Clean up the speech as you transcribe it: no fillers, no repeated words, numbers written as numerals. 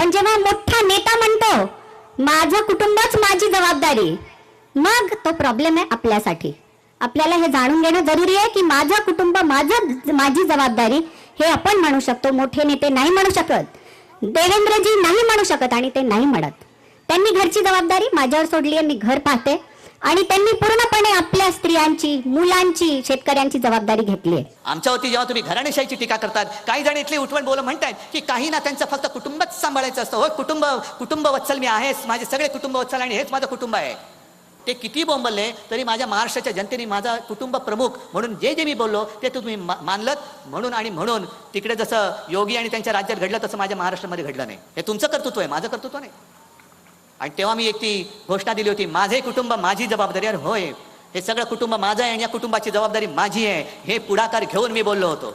पण जेव्हा मोठा नेता म्हणतो माझं कुटुंबच माझी जबाबदारी, मग तो प्रॉब्लेम आहे आपल्यासाठी. आपल्याला हे जाणून घेणं जरुरी आहे की माझं कुटुंब माझी जबाबदारी हे आपण म्हणू शकतो. मोठे नेते नाही म्हणू शकत, देवेंद्रजी नाही म्हणू शकत आणि ते नाही म्हणत. त्यांनी घरची जबाबदारी माझ्यावर सोडली आहे, मी घर पाहते आणि त्यांनी पूर्णपणे आपल्या स्त्रियांची, मुलांची, शेतकऱ्यांची जबाबदारी घेतली आहे. आमच्यावरती जेव्हा तुम्ही घराणेशाहीची टीका करतात, काही जण इथले उठवण बोल म्हणतायत की काही ना त्यांचं फक्त कुटुंबच सांभाळायचं असतं. हो, कुटुंब वत्सल मी आहेच, माझे सगळे कुटुंब वत्सल आणि हेच माझं कुटुंब आहे. ते किती बोंबलले तरी माझ्या महाराष्ट्राच्या जनतेने माझा कुटुंब प्रमुख म्हणून जे मी बोललो ते तुम्ही मानलत. म्हणून तिकडे जसं योगी आणि त्यांच्या राज्यात घडलं तसं माझ्या महाराष्ट्रामध्ये घडलं नाही. हे तुमचं कर्तृत्व आहे, माझं कर्तृत्व नाही. आणि तेव्हा मी एक ती घोषणा दिली होती, माझे कुटुंब माझी जबाबदारी. अरे होय, हे सगळं कुटुंब माझं आहे आणि या कुटुंबाची जबाबदारी माझी आहे, हे पुढाकार घेऊन मी बोललो होतो.